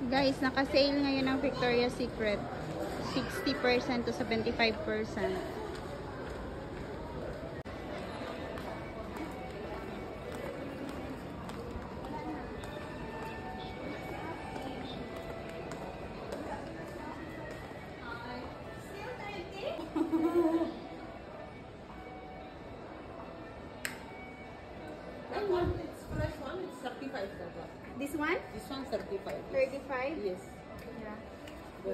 Guys, naka-sale ngayon ng Victoria's Secret. 60% to 75%. It's fresh one, it's 35. This one? This one 35. 35? Yes. Yeah.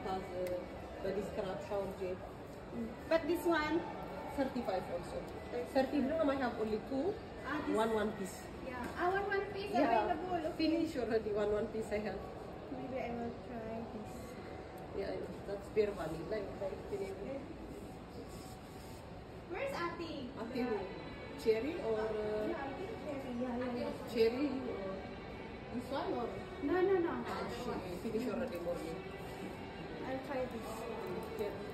Has the scrap shower jet. But this one? 35 also. 30 gram I have only two. One piece. Yeah. One piece Yeah. available. Okay. Finish already. One piece I have. Maybe I will try this. Yeah, that's pure vanilla. Like Where's Ati? Ati, cherry or Yeah, I think cherry. Yeah. cherry or this one or No. she finish already morning. I'll try this. Yeah.